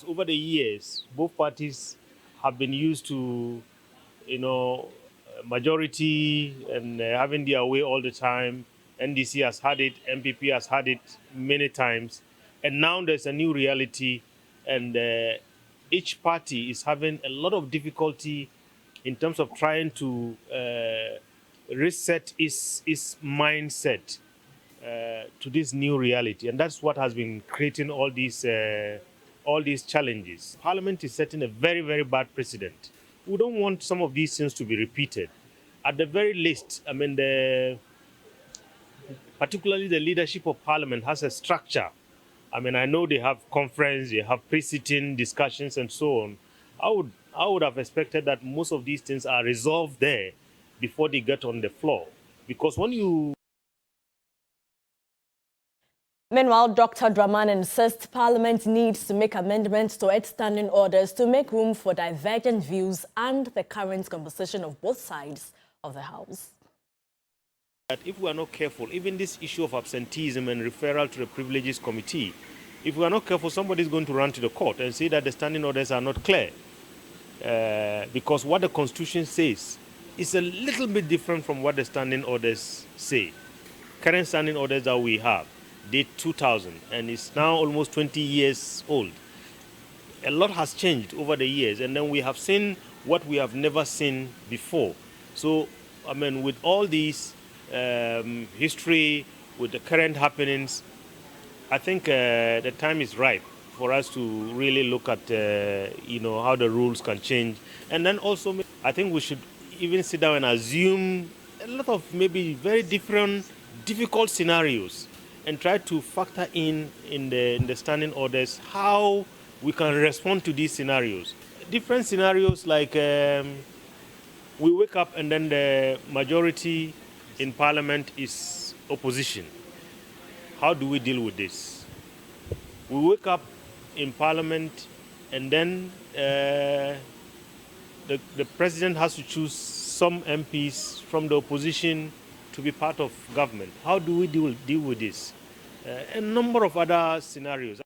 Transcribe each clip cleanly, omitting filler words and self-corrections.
Over the years, both parties have been used to, majority and having their way all the time. NDC has had it, MPP has had it many times. And now there's a new reality, and each party is having a lot of difficulty in terms of trying to reset its mindset to this new reality. And that's what has been creating all these challenges. Parliament is setting a very, very bad precedent. We don't want some of these things to be repeated. At the very least, I mean, particularly the leadership of Parliament has a structure. I mean, I know they have conference, they have pre-sitting discussions and so on. I would have expected that most of these things are resolved there before they get on the floor. Because when you... Meanwhile, Dr. Draman insists Parliament needs to make amendments to its standing orders to make room for divergent views and the current composition of both sides of the House. That if we are not careful, even this issue of absenteeism and referral to the Privileges Committee, if we are not careful, somebody is going to run to the court and say that the standing orders are not clear. Because what the Constitution says is a little bit different from what the standing orders say. Current standing orders that we have date 2000, and it's now almost 20 years old. A lot has changed over the years, and then we have seen what we have never seen before. So, I mean, with all these history, with the current happenings, I think the time is ripe for us to really look at, how the rules can change. And then also, I think we should even sit down and assume a lot of maybe very difficult scenarios and try to factor in the standing orders how we can respond to these scenarios. Different scenarios like we wake up and then the majority in Parliament is opposition. How do we deal with this? We wake up in Parliament and then the President has to choose some MPs from the opposition to be part of government. How do we deal with this? A number of other scenarios.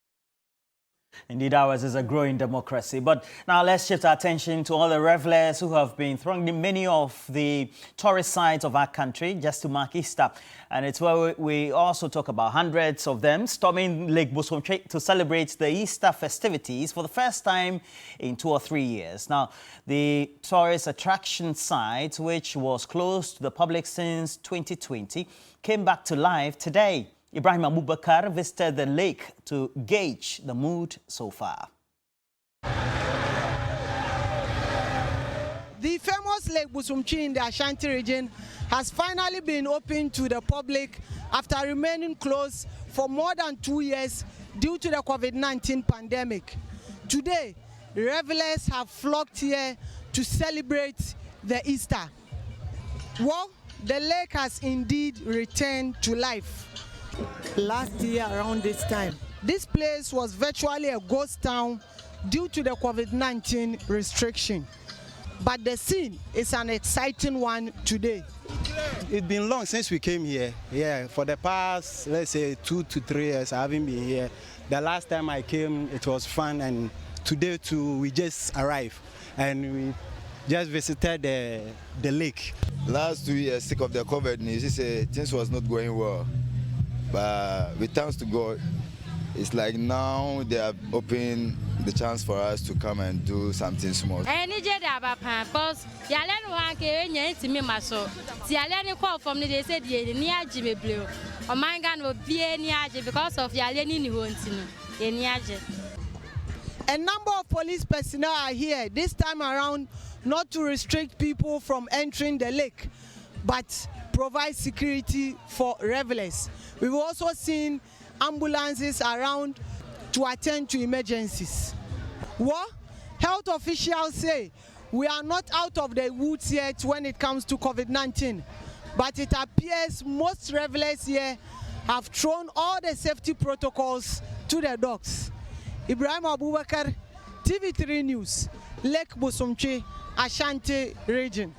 Indeed, ours is a growing democracy. But now let's shift our attention to all the revelers who have been thronging many of the tourist sites of our country just to mark Easter. And it's where we also talk about hundreds of them storming Lake Bosomtwe to celebrate the Easter festivities for the first time in 2 or 3 years. Now, the tourist attraction site, which was closed to the public since 2020, came back to life today. Ibrahim Abubakar visited the lake to gauge the mood so far. The famous Lake Bosomtwe in the Ashanti region has finally been opened to the public after remaining closed for more than 2 years due to the COVID-19 pandemic. Today, revelers have flocked here to celebrate the Easter. Well, the lake has indeed returned to life. Last year around this time, this place was virtually a ghost town due to the COVID-19 restriction. But the scene is an exciting one today. It's been long since we came here. Yeah, for the past, let's say 2 to 3 years, I haven't been here. The last time I came, it was fun, and today too, we just arrived and we just visited the lake. Last 2 years, sick of the COVID, things was not going well. But with thanks to God, it's like now they have opened the chance for us to come and do something small. Because of a number of police personnel are here this time around, not to restrict people from entering the lake, but provide security for revelers. We've also seen ambulances around to attend to emergencies. Well, health officials say we are not out of the woods yet when it comes to COVID-19, but it appears most revelers here have thrown all the safety protocols to the dogs. Ibrahim Abubakar, TV3 News, Lake Bosomtwe, Ashanti region.